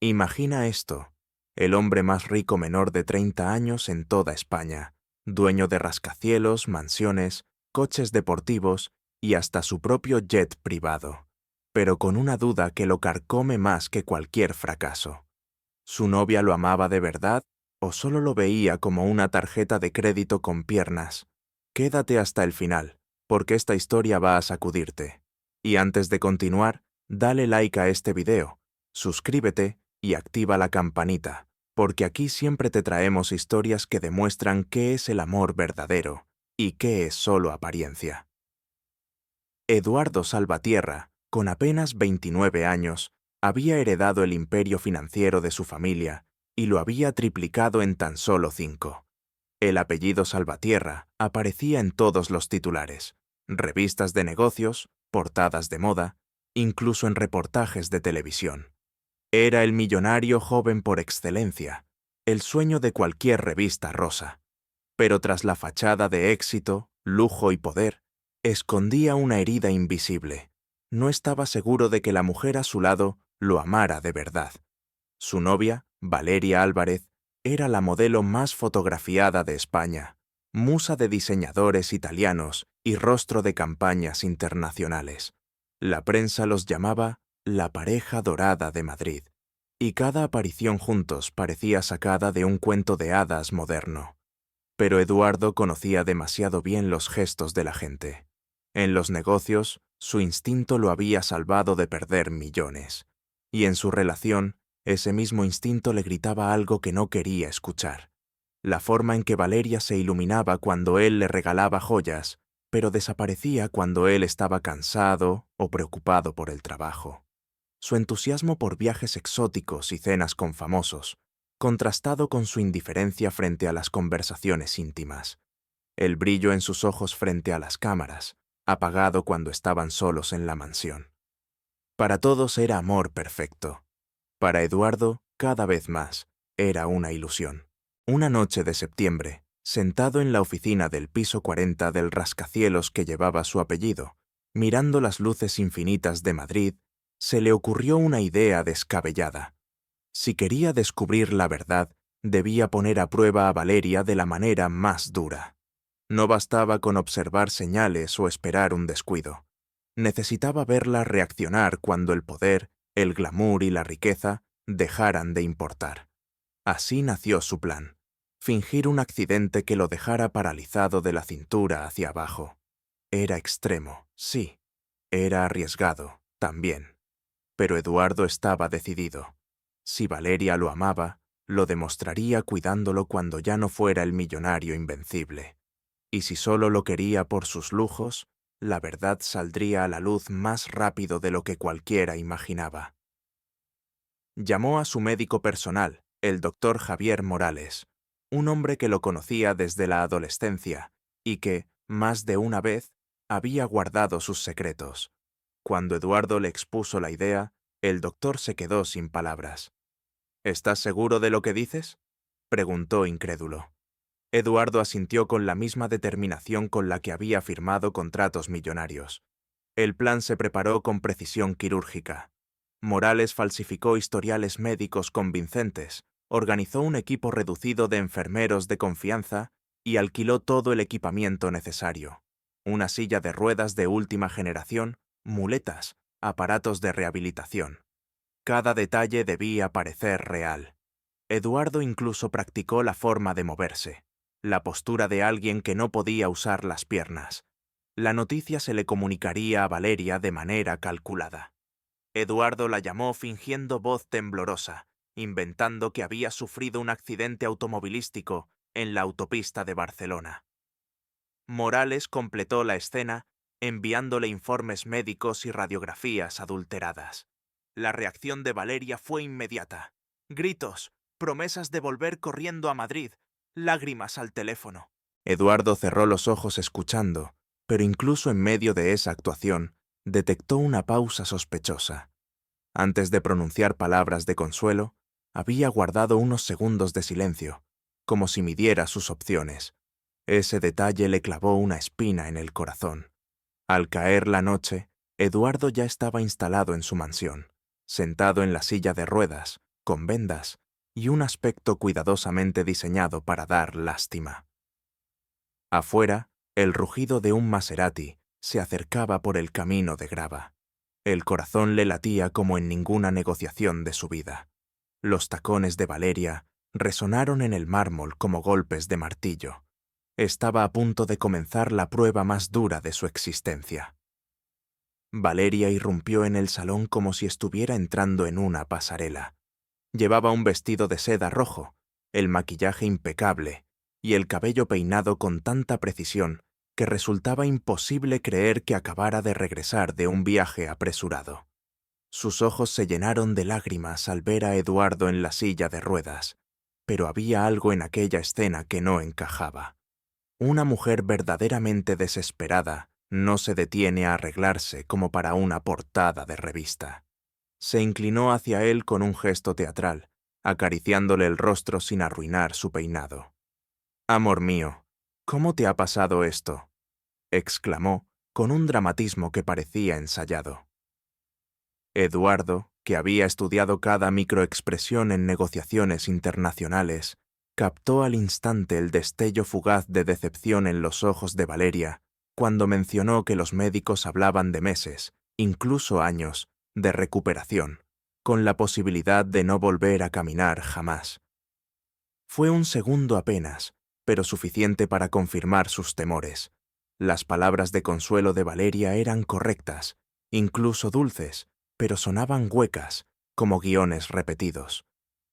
Imagina esto: el hombre más rico menor de 30 años en toda España, dueño de rascacielos, mansiones, coches deportivos y hasta su propio jet privado, pero con una duda que lo carcome más que cualquier fracaso. ¿Su novia lo amaba de verdad o solo lo veía como una tarjeta de crédito con piernas? Quédate hasta el final, porque esta historia va a sacudirte. Y antes de continuar, dale like a este video, suscríbete y activa la campanita, porque aquí siempre te traemos historias que demuestran qué es el amor verdadero y qué es solo apariencia. Eduardo Salvatierra, con apenas 29 años, había heredado el imperio financiero de su familia y lo había triplicado en tan solo 5. El apellido Salvatierra aparecía en todos los titulares, revistas de negocios, portadas de moda, incluso en reportajes de televisión. Era el millonario joven por excelencia, el sueño de cualquier revista rosa. Pero tras la fachada de éxito, lujo y poder, escondía una herida invisible. No estaba seguro de que la mujer a su lado lo amara de verdad. Su novia, Valeria Álvarez, era la modelo más fotografiada de España, musa de diseñadores italianos y rostro de campañas internacionales. La prensa los llamaba la pareja dorada de Madrid, y cada aparición juntos parecía sacada de un cuento de hadas moderno. Pero Eduardo conocía demasiado bien los gestos de la gente. En los negocios, su instinto lo había salvado de perder millones. Y en su relación, ese mismo instinto le gritaba algo que no quería escuchar. La forma en que Valeria se iluminaba cuando él le regalaba joyas, pero desaparecía cuando él estaba cansado o preocupado por el trabajo. Su entusiasmo por viajes exóticos y cenas con famosos, contrastado con su indiferencia frente a las conversaciones íntimas. El brillo en sus ojos frente a las cámaras, apagado cuando estaban solos en la mansión. Para todos era amor perfecto. Para Eduardo, cada vez más, era una ilusión. Una noche de septiembre, sentado en la oficina del piso 40 del rascacielos que llevaba su apellido, mirando las luces infinitas de Madrid, se le ocurrió una idea descabellada. Si quería descubrir la verdad, debía poner a prueba a Valeria de la manera más dura. No bastaba con observar señales o esperar un descuido. Necesitaba verla reaccionar cuando el poder, el glamour y la riqueza dejaran de importar. Así nació su plan: fingir un accidente que lo dejara paralizado de la cintura hacia abajo. Era extremo, sí. Era arriesgado, también. Pero Eduardo estaba decidido. Si Valeria lo amaba, lo demostraría cuidándolo cuando ya no fuera el millonario invencible. Y si solo lo quería por sus lujos, la verdad saldría a la luz más rápido de lo que cualquiera imaginaba. Llamó a su médico personal, el doctor Javier Morales, un hombre que lo conocía desde la adolescencia y que, más de una vez, había guardado sus secretos. Cuando Eduardo le expuso la idea, el doctor se quedó sin palabras. ¿Estás seguro de lo que dices?, preguntó incrédulo. Eduardo asintió con la misma determinación con la que había firmado contratos millonarios. El plan se preparó con precisión quirúrgica. Morales falsificó historiales médicos convincentes, organizó un equipo reducido de enfermeros de confianza y alquiló todo el equipamiento necesario: una silla de ruedas de última generación, muletas, aparatos de rehabilitación. Cada detalle debía parecer real. Eduardo incluso practicó la forma de moverse, la postura de alguien que no podía usar las piernas. La noticia se le comunicaría a Valeria de manera calculada. Eduardo la llamó fingiendo voz temblorosa, inventando que había sufrido un accidente automovilístico en la autopista de Barcelona. Morales completó la escena enviándole informes médicos y radiografías adulteradas. La reacción de Valeria fue inmediata. Gritos, promesas de volver corriendo a Madrid, lágrimas al teléfono. Eduardo cerró los ojos escuchando, pero incluso en medio de esa actuación, detectó una pausa sospechosa. Antes de pronunciar palabras de consuelo, había guardado unos segundos de silencio, como si midiera sus opciones. Ese detalle le clavó una espina en el corazón. Al caer la noche, Eduardo ya estaba instalado en su mansión, sentado en la silla de ruedas, con vendas y un aspecto cuidadosamente diseñado para dar lástima. Afuera, el rugido de un Maserati se acercaba por el camino de grava. El corazón le latía como en ninguna negociación de su vida. Los tacones de Valeria resonaron en el mármol como golpes de martillo. Estaba a punto de comenzar la prueba más dura de su existencia. Valeria irrumpió en el salón como si estuviera entrando en una pasarela. Llevaba un vestido de seda rojo, el maquillaje impecable y el cabello peinado con tanta precisión que resultaba imposible creer que acabara de regresar de un viaje apresurado. Sus ojos se llenaron de lágrimas al ver a Eduardo en la silla de ruedas, pero había algo en aquella escena que no encajaba. Una mujer verdaderamente desesperada no se detiene a arreglarse como para una portada de revista. Se inclinó hacia él con un gesto teatral, acariciándole el rostro sin arruinar su peinado. «Amor mío, ¿cómo te ha pasado esto?», exclamó con un dramatismo que parecía ensayado. Eduardo, que había estudiado cada microexpresión en negociaciones internacionales, captó al instante el destello fugaz de decepción en los ojos de Valeria cuando mencionó que los médicos hablaban de meses, incluso años, de recuperación, con la posibilidad de no volver a caminar jamás. Fue un segundo apenas, pero suficiente para confirmar sus temores. Las palabras de consuelo de Valeria eran correctas, incluso dulces, pero sonaban huecas, como guiones repetidos.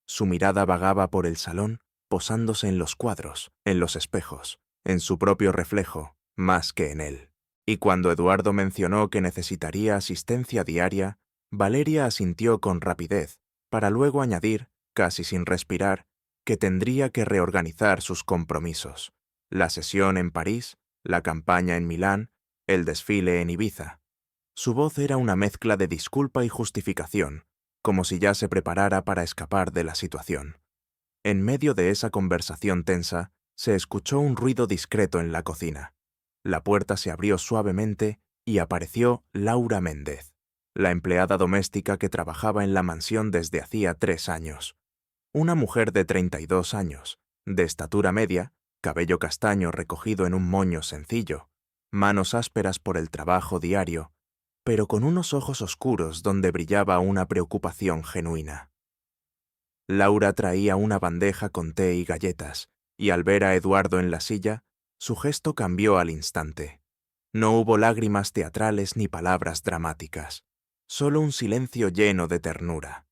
Su mirada vagaba por el salón, posándose en los cuadros, en los espejos, en su propio reflejo, más que en él. Y cuando Eduardo mencionó que necesitaría asistencia diaria, Valeria asintió con rapidez, para luego añadir, casi sin respirar, que tendría que reorganizar sus compromisos: la sesión en París, la campaña en Milán, el desfile en Ibiza. Su voz era una mezcla de disculpa y justificación, como si ya se preparara para escapar de la situación. En medio de esa conversación tensa, se escuchó un ruido discreto en la cocina. La puerta se abrió suavemente y apareció Laura Méndez, la empleada doméstica que trabajaba en la mansión desde hacía 3 años. Una mujer de 32 años, de estatura media, cabello castaño recogido en un moño sencillo, manos ásperas por el trabajo diario, pero con unos ojos oscuros donde brillaba una preocupación genuina. Laura traía una bandeja con té y galletas, y al ver a Eduardo en la silla, su gesto cambió al instante. No hubo lágrimas teatrales ni palabras dramáticas, solo un silencio lleno de ternura.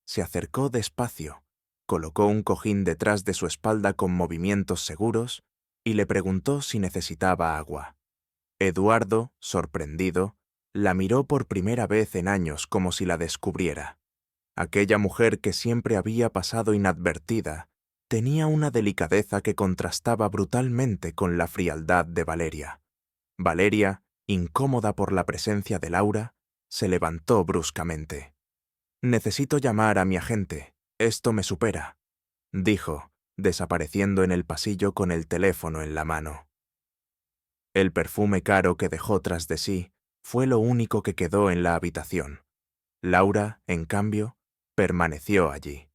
Se acercó despacio, colocó un cojín detrás de su espalda con movimientos seguros y le preguntó si necesitaba agua. Eduardo, sorprendido, la miró por primera vez en años como si la descubriera. Aquella mujer que siempre había pasado inadvertida tenía una delicadeza que contrastaba brutalmente con la frialdad de Valeria. Valeria, incómoda por la presencia de Laura, se levantó bruscamente. «Necesito llamar a mi agente. Esto me supera», dijo, desapareciendo en el pasillo con el teléfono en la mano. El perfume caro que dejó tras de sí fue lo único que quedó en la habitación. Laura, en cambio, permaneció allí.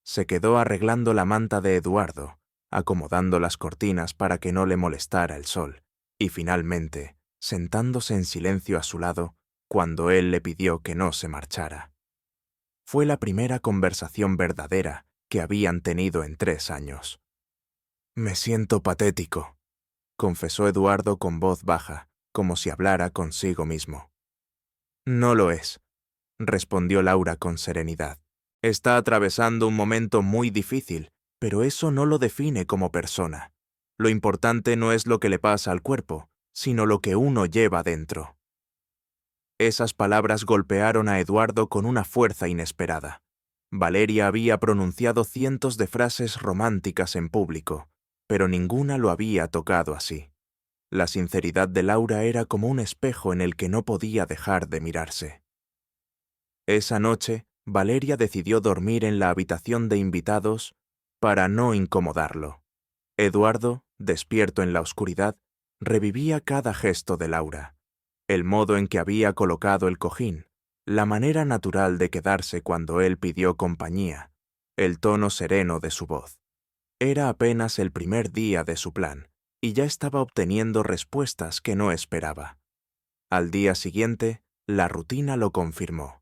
Se quedó arreglando la manta de Eduardo, acomodando las cortinas para que no le molestara el sol, y finalmente, sentándose en silencio a su lado, cuando él le pidió que no se marchara. Fue la primera conversación verdadera que habían tenido en 3 años. «Me siento patético», confesó Eduardo con voz baja, como si hablara consigo mismo. «No lo es», respondió Laura con serenidad. «Está atravesando un momento muy difícil, pero eso no lo define como persona. Lo importante no es lo que le pasa al cuerpo, sino lo que uno lleva dentro». Esas palabras golpearon a Eduardo con una fuerza inesperada. Valeria había pronunciado cientos de frases románticas en público, pero ninguna lo había tocado así. La sinceridad de Laura era como un espejo en el que no podía dejar de mirarse. Esa noche, Valeria decidió dormir en la habitación de invitados para no incomodarlo. Eduardo, despierto en la oscuridad, revivía cada gesto de Laura. El modo en que había colocado el cojín, la manera natural de quedarse cuando él pidió compañía, el tono sereno de su voz. Era apenas el primer día de su plan, y ya estaba obteniendo respuestas que no esperaba. Al día siguiente, la rutina lo confirmó.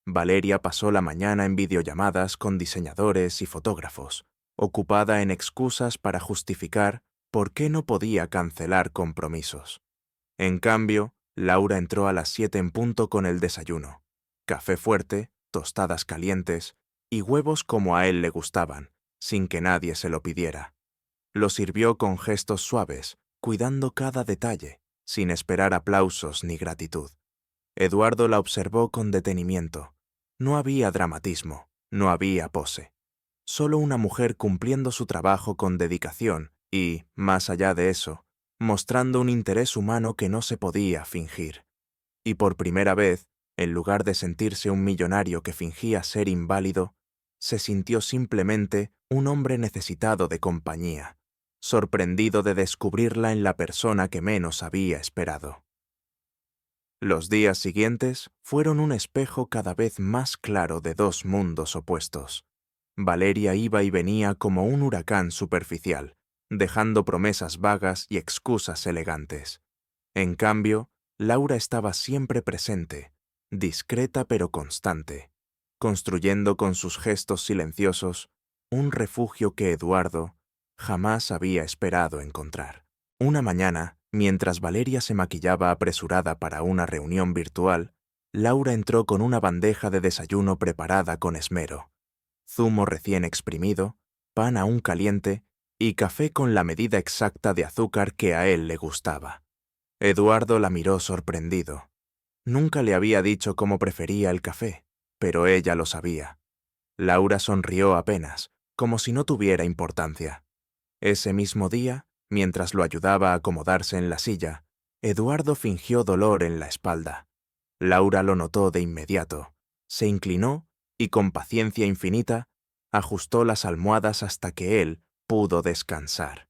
Valeria pasó la mañana en videollamadas con diseñadores y fotógrafos, ocupada en excusas para justificar por qué no podía cancelar compromisos. En cambio, Laura entró a las 7 en punto con el desayuno: café fuerte, tostadas calientes y huevos como a él le gustaban, sin que nadie se lo pidiera. Lo sirvió con gestos suaves, cuidando cada detalle, sin esperar aplausos ni gratitud. Eduardo la observó con detenimiento. No había dramatismo, no había pose. Solo una mujer cumpliendo su trabajo con dedicación y, más allá de eso, mostrando un interés humano que no se podía fingir. Y por primera vez, en lugar de sentirse un millonario que fingía ser inválido, se sintió simplemente un hombre necesitado de compañía, sorprendido de descubrirla en la persona que menos había esperado. Los días siguientes fueron un espejo cada vez más claro de dos mundos opuestos. Valeria iba y venía como un huracán superficial, dejando promesas vagas y excusas elegantes. En cambio, Laura estaba siempre presente, discreta pero constante, construyendo con sus gestos silenciosos un refugio que Eduardo jamás había esperado encontrar. Una mañana, mientras Valeria se maquillaba apresurada para una reunión virtual, Laura entró con una bandeja de desayuno preparada con esmero: zumo recién exprimido, pan aún caliente y café con la medida exacta de azúcar que a él le gustaba. Eduardo la miró sorprendido. Nunca le había dicho cómo prefería el café, pero ella lo sabía. Laura sonrió apenas, como si no tuviera importancia. Ese mismo día, mientras lo ayudaba a acomodarse en la silla, Eduardo fingió dolor en la espalda. Laura lo notó de inmediato, se inclinó y, con paciencia infinita, ajustó las almohadas hasta que él pudo descansar.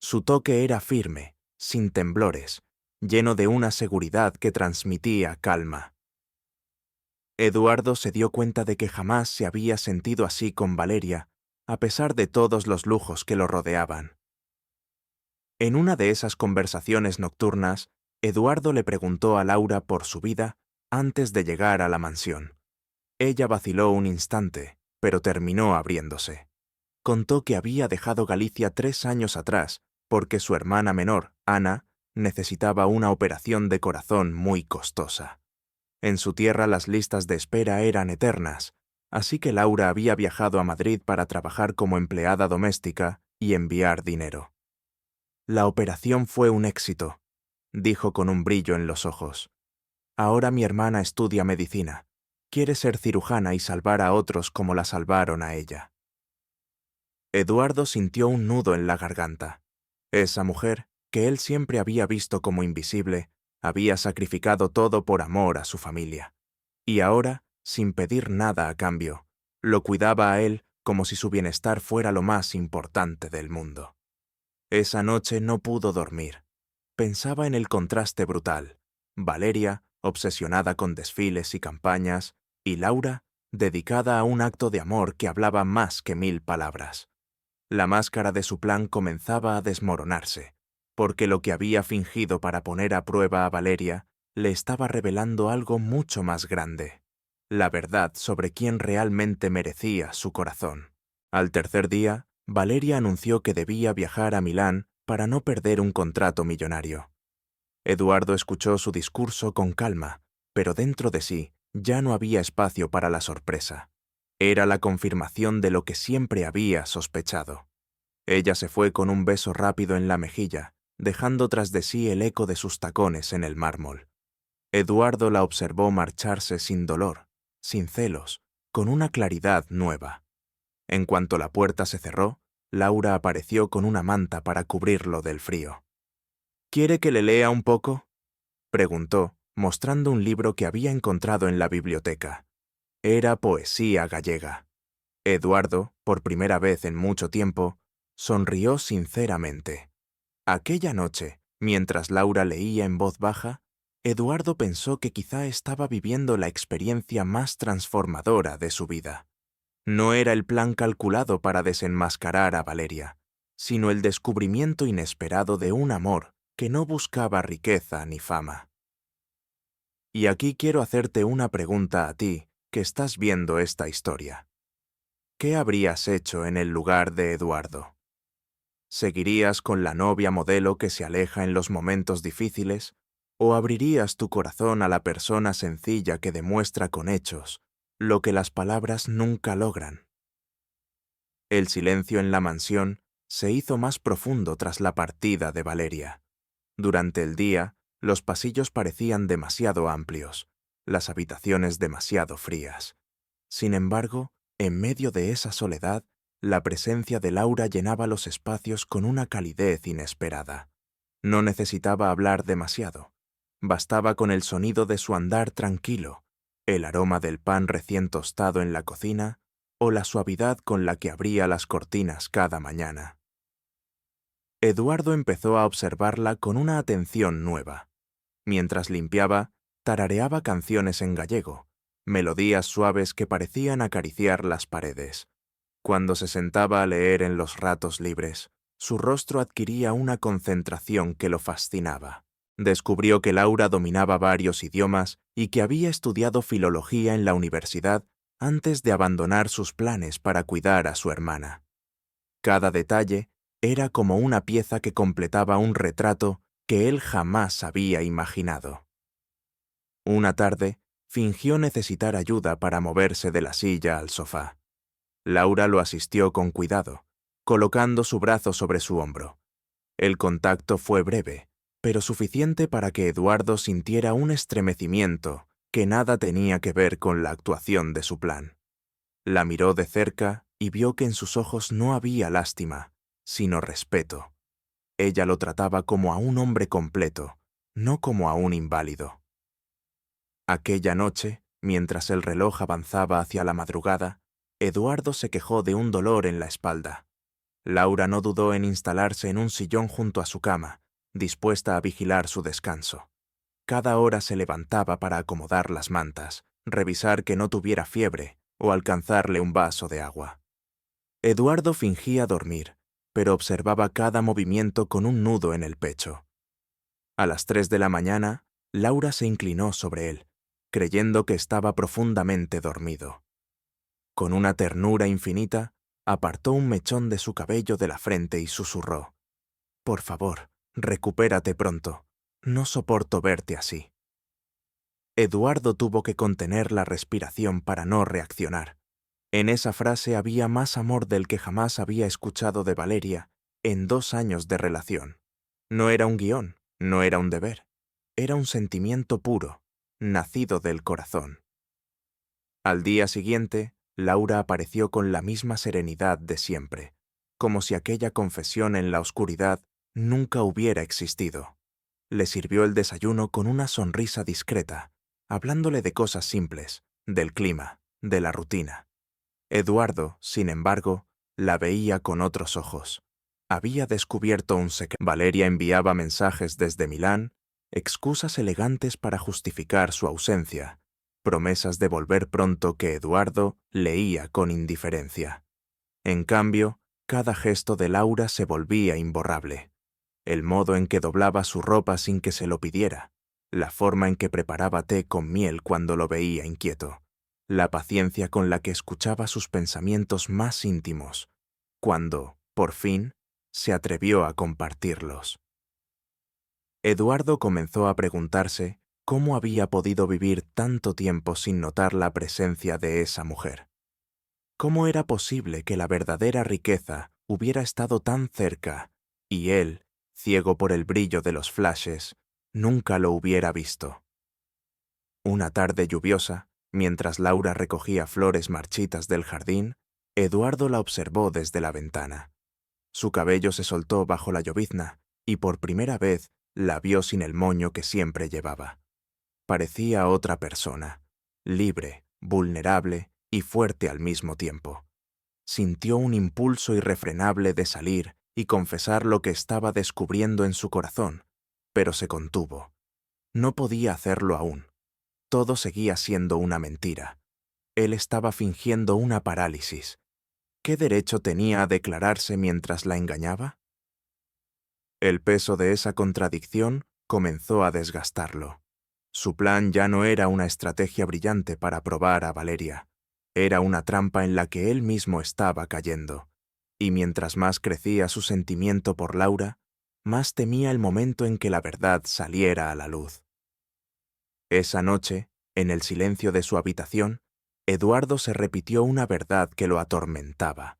Su toque era firme, sin temblores, lleno de una seguridad que transmitía calma. Eduardo se dio cuenta de que jamás se había sentido así con Valeria, a pesar de todos los lujos que lo rodeaban. En una de esas conversaciones nocturnas, Eduardo le preguntó a Laura por su vida antes de llegar a la mansión. Ella vaciló un instante, pero terminó abriéndose. Contó que había dejado Galicia 3 años atrás porque su hermana menor, Ana, necesitaba una operación de corazón muy costosa. En su tierra las listas de espera eran eternas, así que Laura había viajado a Madrid para trabajar como empleada doméstica y enviar dinero. La operación fue un éxito, dijo con un brillo en los ojos. Ahora mi hermana estudia medicina. Quiere ser cirujana y salvar a otros como la salvaron a ella. Eduardo sintió un nudo en la garganta. Esa mujer, que él siempre había visto como invisible, había sacrificado todo por amor a su familia. Y ahora, sin pedir nada a cambio, lo cuidaba a él como si su bienestar fuera lo más importante del mundo. Esa noche no pudo dormir. Pensaba en el contraste brutal: Valeria, obsesionada con desfiles y campañas, y Laura, dedicada a un acto de amor que hablaba más que 1000 palabras. La máscara de su plan comenzaba a desmoronarse, porque lo que había fingido para poner a prueba a Valeria le estaba revelando algo mucho más grande: la verdad sobre quién realmente merecía su corazón. Al tercer día, Valeria anunció que debía viajar a Milán para no perder un contrato millonario. Eduardo escuchó su discurso con calma, pero dentro de sí ya no había espacio para la sorpresa. Era la confirmación de lo que siempre había sospechado. Ella se fue con un beso rápido en la mejilla, dejando tras de sí el eco de sus tacones en el mármol. Eduardo la observó marcharse sin dolor, sin celos, con una claridad nueva. En cuanto la puerta se cerró, Laura apareció con una manta para cubrirlo del frío. ¿Quiere que le lea un poco?, preguntó, mostrando un libro que había encontrado en la biblioteca. Era poesía gallega. Eduardo, por primera vez en mucho tiempo, sonrió sinceramente. Aquella noche, mientras Laura leía en voz baja, Eduardo pensó que quizá estaba viviendo la experiencia más transformadora de su vida. No era el plan calculado para desenmascarar a Valeria, sino el descubrimiento inesperado de un amor que no buscaba riqueza ni fama. Y aquí quiero hacerte una pregunta a ti, que estás viendo esta historia. ¿Qué habrías hecho en el lugar de Eduardo? ¿Seguirías con la novia modelo que se aleja en los momentos difíciles? ¿O abrirías tu corazón a la persona sencilla que demuestra con hechos lo que las palabras nunca logran? El silencio en la mansión se hizo más profundo tras la partida de Valeria. Durante el día, los pasillos parecían demasiado amplios, las habitaciones demasiado frías. Sin embargo, en medio de esa soledad, la presencia de Laura llenaba los espacios con una calidez inesperada. No necesitaba hablar demasiado. Bastaba con el sonido de su andar tranquilo, el aroma del pan recién tostado en la cocina o la suavidad con la que abría las cortinas cada mañana. Eduardo empezó a observarla con una atención nueva. Mientras limpiaba, tarareaba canciones en gallego, melodías suaves que parecían acariciar las paredes. Cuando se sentaba a leer en los ratos libres, su rostro adquiría una concentración que lo fascinaba. Descubrió que Laura dominaba varios idiomas y que había estudiado filología en la universidad antes de abandonar sus planes para cuidar a su hermana. Cada detalle era como una pieza que completaba un retrato que él jamás había imaginado. Una tarde, fingió necesitar ayuda para moverse de la silla al sofá. Laura lo asistió con cuidado, colocando su brazo sobre su hombro. El contacto fue breve, pero suficiente para que Eduardo sintiera un estremecimiento que nada tenía que ver con la actuación de su plan. La miró de cerca y vio que en sus ojos no había lástima, sino respeto. Ella lo trataba como a un hombre completo, no como a un inválido. Aquella noche, mientras el reloj avanzaba hacia la madrugada, Eduardo se quejó de un dolor en la espalda. Laura no dudó en instalarse en un sillón junto a su cama, dispuesta a vigilar su descanso. Cada hora se levantaba para acomodar las mantas, revisar que no tuviera fiebre o alcanzarle un vaso de agua. Eduardo fingía dormir, pero observaba cada movimiento con un nudo en el pecho. A las 3 de la mañana, Laura se inclinó sobre él, creyendo que estaba profundamente dormido. Con una ternura infinita, apartó un mechón de su cabello de la frente y susurró: «Por favor, recupérate pronto. No soporto verte así». Eduardo tuvo que contener la respiración para no reaccionar. En esa frase había más amor del que jamás había escuchado de Valeria en 2 años de relación. No era un guión, no era un deber. Era un sentimiento puro, nacido del corazón. Al día siguiente, Laura apareció con la misma serenidad de siempre, como si aquella confesión en la oscuridad nunca hubiera existido. Le sirvió el desayuno con una sonrisa discreta, hablándole de cosas simples, del clima, de la rutina. Eduardo, sin embargo, la veía con otros ojos. Había descubierto un secreto. Valeria enviaba mensajes desde Milán, excusas elegantes para justificar su ausencia, promesas de volver pronto que Eduardo leía con indiferencia. En cambio, cada gesto de Laura se volvía imborrable. El modo en que doblaba su ropa sin que se lo pidiera, la forma en que preparaba té con miel cuando lo veía inquieto, la paciencia con la que escuchaba sus pensamientos más íntimos, cuando, por fin, se atrevió a compartirlos. Eduardo comenzó a preguntarse cómo había podido vivir tanto tiempo sin notar la presencia de esa mujer. ¿Cómo era posible que la verdadera riqueza hubiera estado tan cerca y él, ciego por el brillo de los flashes, nunca lo hubiera visto? Una tarde lluviosa, mientras Laura recogía flores marchitas del jardín, Eduardo la observó desde la ventana. Su cabello se soltó bajo la llovizna y por primera vez la vio sin el moño que siempre llevaba. Parecía otra persona, libre, vulnerable y fuerte al mismo tiempo. Sintió un impulso irrefrenable de salir y confesar lo que estaba descubriendo en su corazón, pero se contuvo. No podía hacerlo aún. Todo seguía siendo una mentira. él estaba fingiendo una parálisis. ¿Qué derecho tenía a declararse mientras la engañaba? El peso de esa contradicción comenzó a desgastarlo. Su plan ya no era una estrategia brillante para probar a Valeria. Era una trampa en la que él mismo estaba cayendo. Y mientras más crecía su sentimiento por Laura, más temía el momento en que la verdad saliera a la luz. Esa noche, en el silencio de su habitación, Eduardo se repitió una verdad que lo atormentaba.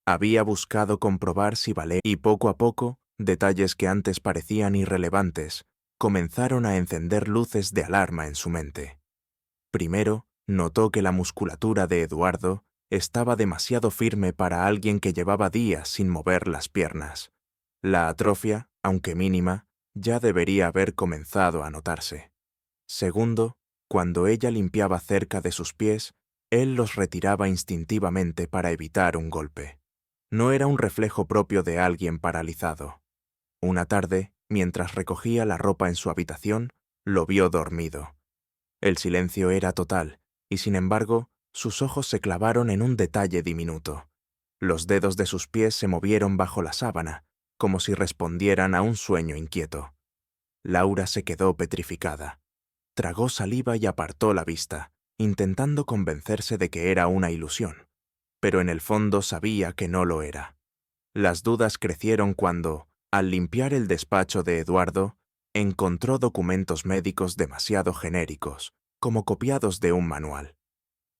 Había buscado comprobar si Valeria, y poco a poco, detalles que antes parecían irrelevantes comenzaron a encender luces de alarma en su mente. Primero, notó que la musculatura de Eduardo estaba demasiado firme para alguien que llevaba días sin mover las piernas. La atrofia, aunque mínima, ya debería haber comenzado a notarse. Segundo, cuando ella limpiaba cerca de sus pies, él los retiraba instintivamente para evitar un golpe. No era un reflejo propio de alguien paralizado. Una tarde, mientras recogía la ropa en su habitación, lo vio dormido. El silencio era total, y sin embargo, sus ojos se clavaron en un detalle diminuto. Los dedos de sus pies se movieron bajo la sábana, como si respondieran a un sueño inquieto. Laura se quedó petrificada. Tragó saliva y apartó la vista, intentando convencerse de que era una ilusión. Pero en el fondo sabía que no lo era. Las dudas crecieron cuando, al limpiar el despacho de Eduardo, encontró documentos médicos demasiado genéricos, como copiados de un manual.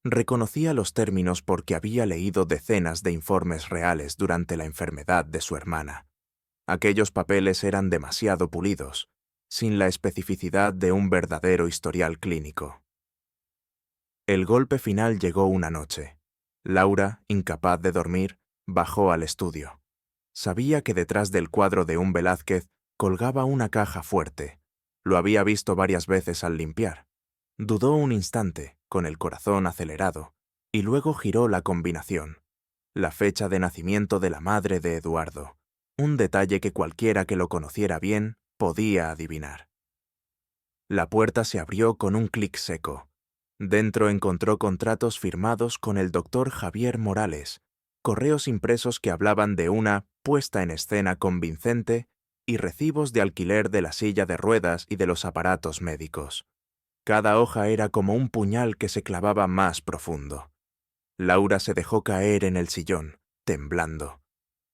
Reconocía los términos porque había leído decenas de informes reales durante la enfermedad de su hermana. Aquellos papeles eran demasiado pulidos, sin la especificidad de un verdadero historial clínico. El golpe final llegó una noche. Laura, incapaz de dormir, bajó al estudio. Sabía que detrás del cuadro de un Velázquez colgaba una caja fuerte. Lo había visto varias veces al limpiar. Dudó un instante, con el corazón acelerado, y luego giró la combinación. La fecha de nacimiento de la madre de Eduardo, un detalle que cualquiera que lo conociera bien podía adivinar. La puerta se abrió con un clic seco. Dentro encontró contratos firmados con el doctor Javier Morales, correos impresos que hablaban de una puesta en escena convincente y recibos de alquiler de la silla de ruedas y de los aparatos médicos. Cada hoja era como un puñal que se clavaba más profundo. Laura se dejó caer en el sillón, temblando.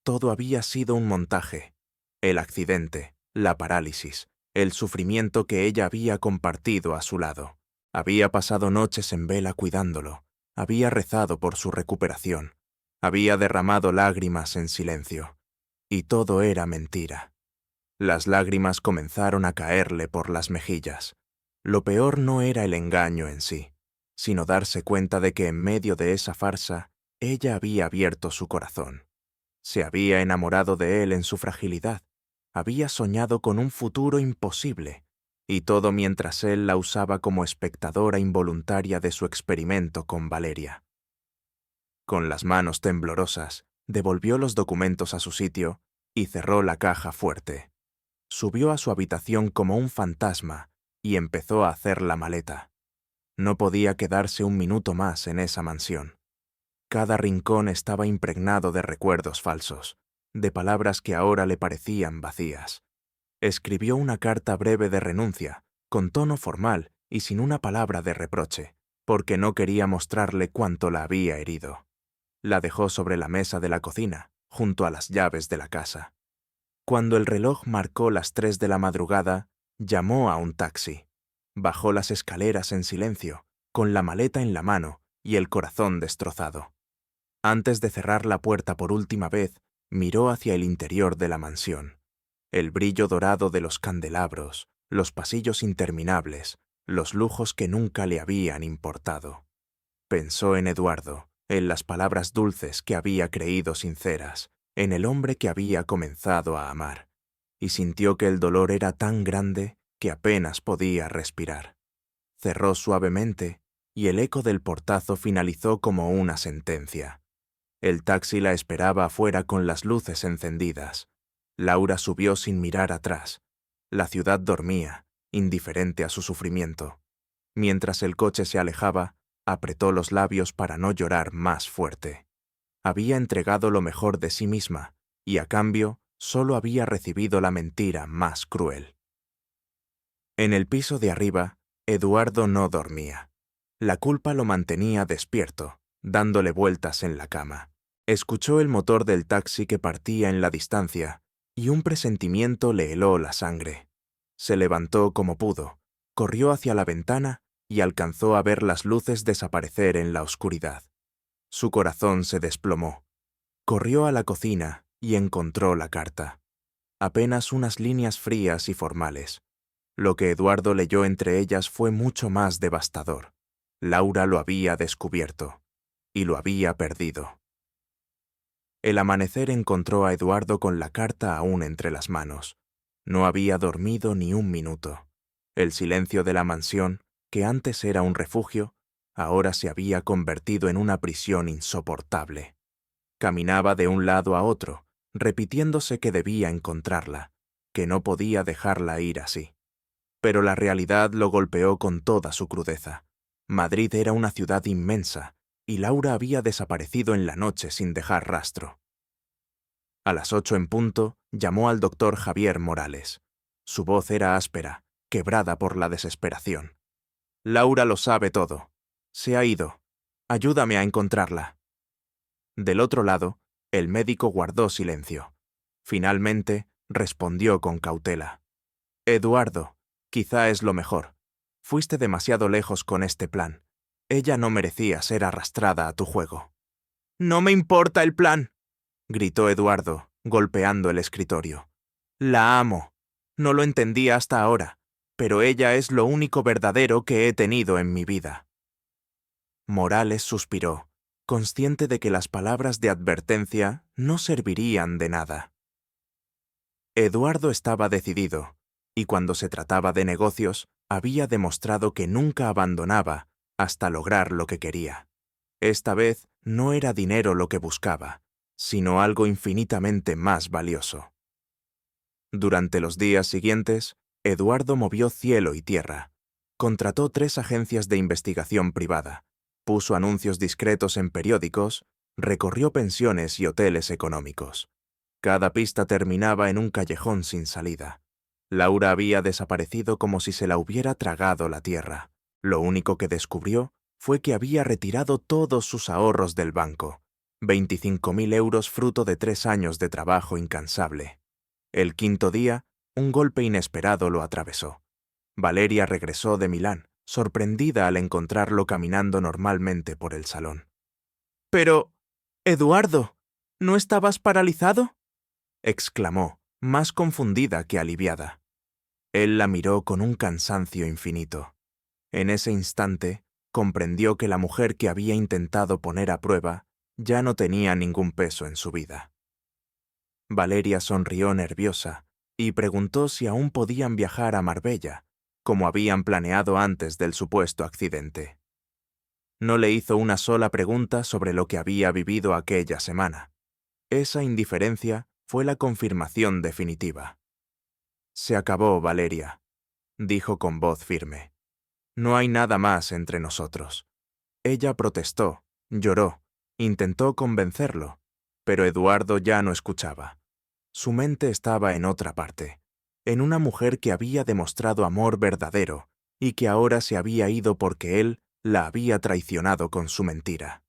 Todo había sido un montaje. El accidente, la parálisis, el sufrimiento que ella había compartido a su lado. Había pasado noches en vela cuidándolo, había rezado por su recuperación, había derramado lágrimas en silencio. Y todo era mentira. Las lágrimas comenzaron a caerle por las mejillas. Lo peor no era el engaño en sí, sino darse cuenta de que en medio de esa farsa, ella había abierto su corazón. Se había enamorado de él en su fragilidad, había soñado con un futuro imposible, y todo mientras él la usaba como espectadora involuntaria de su experimento con Valeria. Con las manos temblorosas, devolvió los documentos a su sitio y cerró la caja fuerte. Subió a su habitación como un fantasma y empezó a hacer la maleta. No podía quedarse un minuto más en esa mansión. Cada rincón estaba impregnado de recuerdos falsos, de palabras que ahora le parecían vacías. Escribió una carta breve de renuncia, con tono formal y sin una palabra de reproche, porque no quería mostrarle cuánto la había herido. La dejó sobre la mesa de la cocina, junto a las llaves de la casa. Cuando el reloj marcó las 3 de la madrugada, llamó a un taxi. Bajó las escaleras en silencio, con la maleta en la mano y el corazón destrozado. Antes de cerrar la puerta por última vez, miró hacia el interior de la mansión. El brillo dorado de los candelabros, los pasillos interminables, los lujos que nunca le habían importado. Pensó en Eduardo, en las palabras dulces que había creído sinceras, en el hombre que había comenzado a amar, y sintió que el dolor era tan grande que apenas podía respirar. Cerró suavemente, y el eco del portazo finalizó como una sentencia. El taxi la esperaba afuera con las luces encendidas. Laura subió sin mirar atrás. La ciudad dormía, indiferente a su sufrimiento. Mientras el coche se alejaba, Apretó los labios para no llorar más fuerte. Había entregado lo mejor de sí misma, y a cambio solo había recibido la mentira más cruel. En el piso de arriba, Eduardo no dormía. La culpa lo mantenía despierto, dándole vueltas en la cama. Escuchó el motor del taxi que partía en la distancia, y un presentimiento le heló la sangre. Se levantó como pudo, corrió hacia la ventana y alcanzó a ver las luces desaparecer en la oscuridad. Su corazón se desplomó. Corrió a la cocina y encontró la carta. Apenas unas líneas frías y formales. Lo que Eduardo leyó entre ellas fue mucho más devastador. Laura lo había descubierto, y lo había perdido. El amanecer encontró a Eduardo con la carta aún entre las manos. No había dormido ni un minuto. El silencio de la mansión, que antes era un refugio, ahora se había convertido en una prisión insoportable. Caminaba de un lado a otro, repitiéndose que debía encontrarla, que no podía dejarla ir así. Pero la realidad lo golpeó con toda su crudeza. Madrid era una ciudad inmensa, y Laura había desaparecido en la noche sin dejar rastro. A las 8 en punto, llamó al doctor Javier Morales. Su voz era áspera, quebrada por la desesperación. «Laura lo sabe todo. Se ha ido. Ayúdame a encontrarla». Del otro lado, el médico guardó silencio. Finalmente, respondió con cautela. «Eduardo, quizá es lo mejor. Fuiste demasiado lejos con este plan. Ella no merecía ser arrastrada a tu juego». «No me importa el plan», gritó Eduardo, golpeando el escritorio. «La amo. No lo entendí hasta ahora, pero ella es lo único verdadero que he tenido en mi vida». Morales suspiró, consciente de que las palabras de advertencia no servirían de nada. Eduardo estaba decidido, y cuando se trataba de negocios, había demostrado que nunca abandonaba hasta lograr lo que quería. Esta vez no era dinero lo que buscaba, sino algo infinitamente más valioso. Durante los días siguientes, Eduardo movió cielo y tierra. Contrató 3 agencias de investigación privada, puso anuncios discretos en periódicos, recorrió pensiones y hoteles económicos. Cada pista terminaba en un callejón sin salida. Laura había desaparecido como si se la hubiera tragado la tierra. Lo único que descubrió fue que había retirado todos sus ahorros del banco, 25.000 euros fruto de 3 años de trabajo incansable. El quinto día, un golpe inesperado lo atravesó. Valeria regresó de Milán, sorprendida al encontrarlo caminando normalmente por el salón. «Pero, Eduardo, ¿no estabas paralizado?», exclamó, más confundida que aliviada. Él la miró con un cansancio infinito. En ese instante, comprendió que la mujer que había intentado poner a prueba ya no tenía ningún peso en su vida. Valeria sonrió nerviosa y preguntó si aún podían viajar a Marbella, como habían planeado antes del supuesto accidente. No le hizo una sola pregunta sobre lo que había vivido aquella semana. Esa indiferencia fue la confirmación definitiva. «Se acabó, Valeria», dijo con voz firme. «No hay nada más entre nosotros». Ella protestó, lloró, intentó convencerlo, pero Eduardo ya no escuchaba. Su mente estaba en otra parte, en una mujer que había demostrado amor verdadero y que ahora se había ido porque él la había traicionado con su mentira.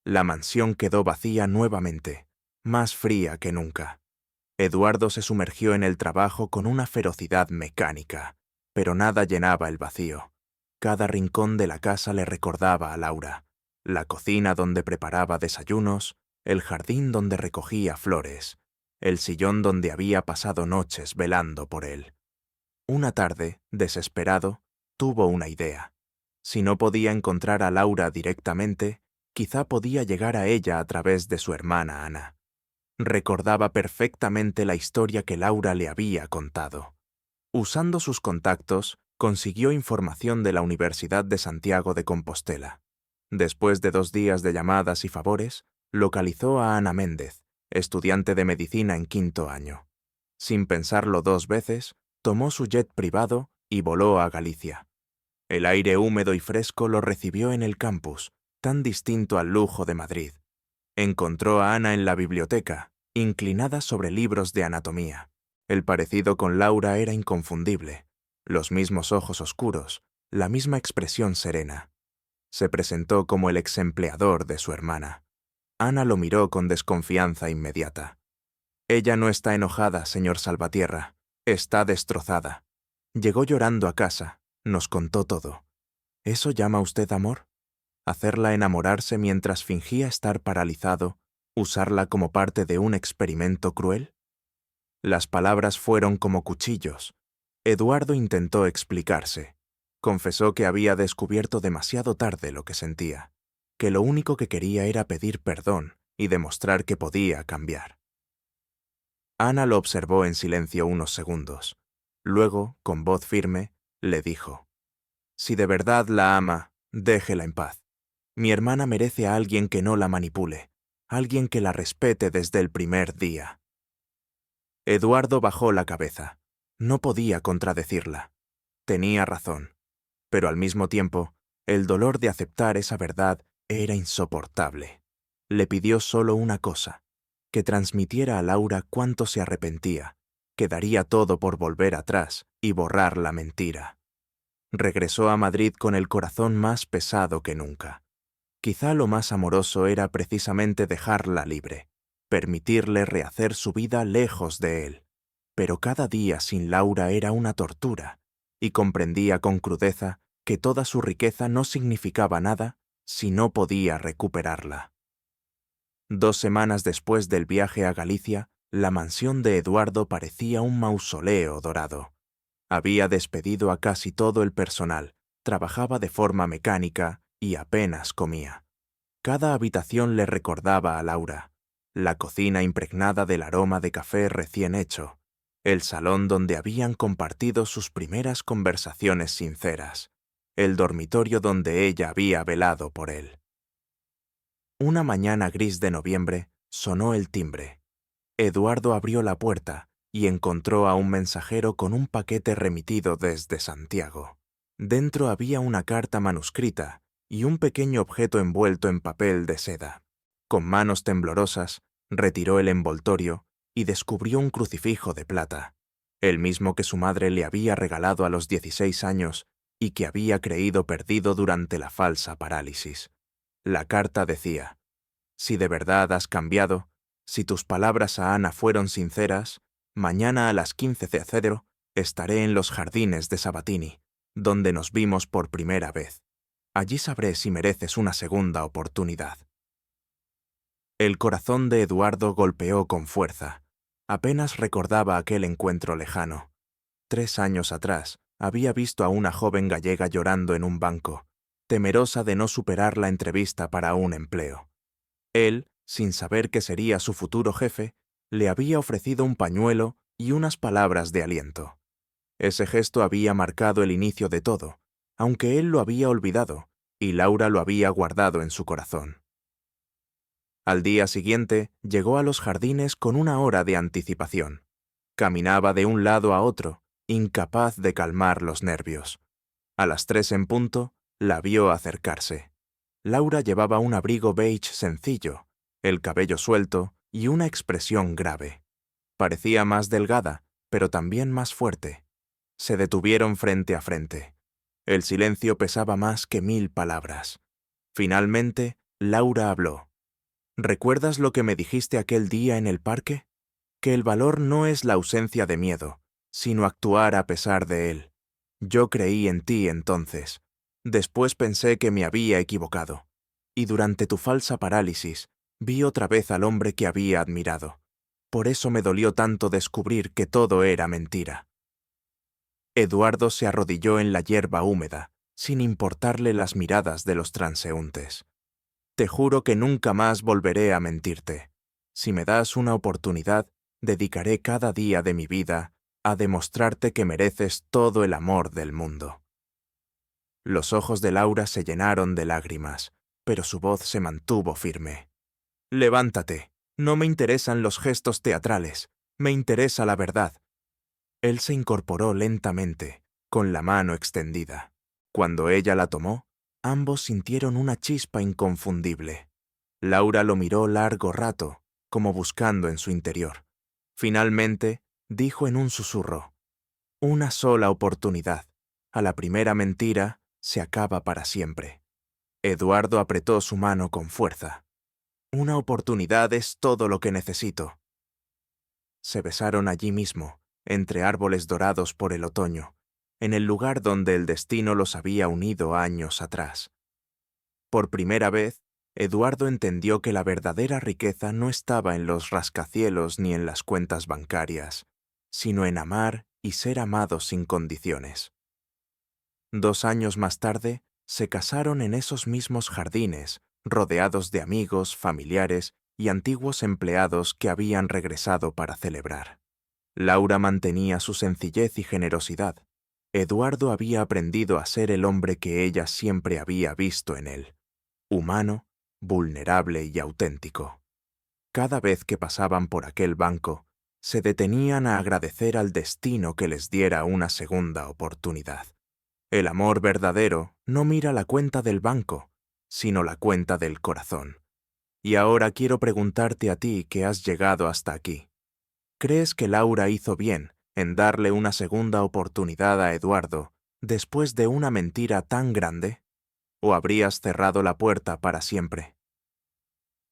La mansión quedó vacía nuevamente, más fría que nunca. Eduardo se sumergió en el trabajo con una ferocidad mecánica, pero nada llenaba el vacío. Cada rincón de la casa le recordaba a Laura, la cocina donde preparaba desayunos, el jardín donde recogía flores, el sillón donde había pasado noches velando por él. Una tarde, desesperado, tuvo una idea. Si no podía encontrar a Laura directamente, quizá podía llegar a ella a través de su hermana Ana. Recordaba perfectamente la historia que Laura le había contado. Usando sus contactos, consiguió información de la Universidad de Santiago de Compostela. Después de 2 días de llamadas y favores, localizó a Ana Méndez, estudiante de medicina en 5º año. Sin pensarlo 2 veces, tomó su jet privado y voló a Galicia. El aire húmedo y fresco lo recibió en el campus, tan distinto al lujo de Madrid. Encontró a Ana en la biblioteca, inclinada sobre libros de anatomía. El parecido con Laura era inconfundible. Los mismos ojos oscuros, la misma expresión serena. Se presentó como el exempleador de su hermana. Ana lo miró con desconfianza inmediata. Ella no está enojada, señor Salvatierra. Está destrozada. Llegó llorando a casa, nos contó todo. ¿Eso llama usted amor? ¿Hacerla enamorarse mientras fingía estar paralizado, usarla como parte de un experimento cruel? Las palabras fueron como cuchillos. Eduardo intentó explicarse. Confesó que había descubierto demasiado tarde lo que sentía, que lo único que quería era pedir perdón y demostrar que podía cambiar. Ana lo observó en silencio unos segundos. Luego, con voz firme, le dijo: «Si de verdad la ama, déjela en paz. Mi hermana merece a alguien que no la manipule, alguien que la respete desde el primer día». Eduardo bajó la cabeza. No podía contradecirla. Tenía razón. Pero al mismo tiempo, el dolor de aceptar esa verdad era insoportable. Le pidió solo una cosa: que transmitiera a Laura cuánto se arrepentía, que daría todo por volver atrás y borrar la mentira. Regresó a Madrid con el corazón más pesado que nunca. Quizá lo más amoroso era precisamente dejarla libre, permitirle rehacer su vida lejos de él. Pero cada día sin Laura era una tortura, y comprendía con crudeza que toda su riqueza no significaba nada si no podía recuperarla. 2 semanas después del viaje a Galicia, la mansión de Eduardo parecía un mausoleo dorado. Había despedido a casi todo el personal, trabajaba de forma mecánica y apenas comía. Cada habitación le recordaba a Laura: la cocina impregnada del aroma de café recién hecho, el salón donde habían compartido sus primeras conversaciones sinceras, el dormitorio donde ella había velado por él. Una mañana gris de noviembre sonó el timbre. Eduardo abrió la puerta y encontró a un mensajero con un paquete remitido desde Santiago. Dentro había una carta manuscrita y un pequeño objeto envuelto en papel de seda. Con manos temblorosas, retiró el envoltorio y descubrió un crucifijo de plata, el mismo que su madre le había regalado a los 16 años y que había creído perdido durante la falsa parálisis. La carta decía: «Si de verdad has cambiado, si tus palabras a Ana fueron sinceras, mañana a las 15:00 estaré en los jardines de Sabatini, donde nos vimos por primera vez. Allí sabré si mereces una segunda oportunidad». El corazón de Eduardo golpeó con fuerza. Apenas recordaba aquel encuentro lejano. 3 años atrás, había visto a una joven gallega llorando en un banco, temerosa de no superar la entrevista para un empleo. Él, sin saber que sería su futuro jefe, le había ofrecido un pañuelo y unas palabras de aliento. Ese gesto había marcado el inicio de todo, aunque él lo había olvidado y Laura lo había guardado en su corazón. Al día siguiente, llegó a los jardines con 1 hora de anticipación. Caminaba de un lado a otro, incapaz de calmar los nervios. A las 3 en punto, la vio acercarse. Laura llevaba un abrigo beige sencillo, el cabello suelto y una expresión grave. Parecía más delgada, pero también más fuerte. Se detuvieron frente a frente. El silencio pesaba más que 1000 palabras. Finalmente, Laura habló. «¿Recuerdas lo que me dijiste aquel día en el parque? Que el valor no es la ausencia de miedo, sino actuar a pesar de él. Yo creí en ti entonces. Después pensé que me había equivocado. Y durante tu falsa parálisis, vi otra vez al hombre que había admirado. Por eso me dolió tanto descubrir que todo era mentira». Eduardo se arrodilló en la hierba húmeda, sin importarle las miradas de los transeúntes. «Te juro que nunca más volveré a mentirte. Si me das una oportunidad, dedicaré cada día de mi vida a demostrarte que mereces todo el amor del mundo». Los ojos de Laura se llenaron de lágrimas, pero su voz se mantuvo firme. «Levántate. No me interesan los gestos teatrales. Me interesa la verdad». Él se incorporó lentamente, con la mano extendida. Cuando ella la tomó, ambos sintieron una chispa inconfundible. Laura lo miró largo rato, como buscando en su interior. Finalmente, dijo en un susurro: «Una sola oportunidad. A la primera mentira, se acaba para siempre». Eduardo apretó su mano con fuerza. «Una oportunidad es todo lo que necesito». Se besaron allí mismo, entre árboles dorados por el otoño, en el lugar donde el destino los había unido años atrás. Por primera vez, Eduardo entendió que la verdadera riqueza no estaba en los rascacielos ni en las cuentas bancarias, sino en amar y ser amados sin condiciones. 2 años más tarde, se casaron en esos mismos jardines, rodeados de amigos, familiares y antiguos empleados que habían regresado para celebrar. Laura mantenía su sencillez y generosidad. Eduardo había aprendido a ser el hombre que ella siempre había visto en él: humano, vulnerable y auténtico. Cada vez que pasaban por aquel banco, se detenían a agradecer al destino que les diera una segunda oportunidad. El amor verdadero no mira la cuenta del banco, sino la cuenta del corazón. Y ahora quiero preguntarte a ti que has llegado hasta aquí. ¿Crees que Laura hizo bien en darle una segunda oportunidad a Eduardo después de una mentira tan grande? ¿O habrías cerrado la puerta para siempre?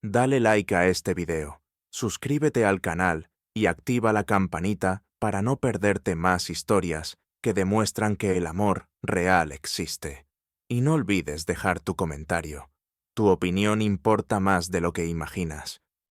Dale like a este video, suscríbete al canal y activa la campanita para no perderte más historias que demuestran que el amor real existe. Y no olvides dejar tu comentario. Tu opinión importa más de lo que imaginas.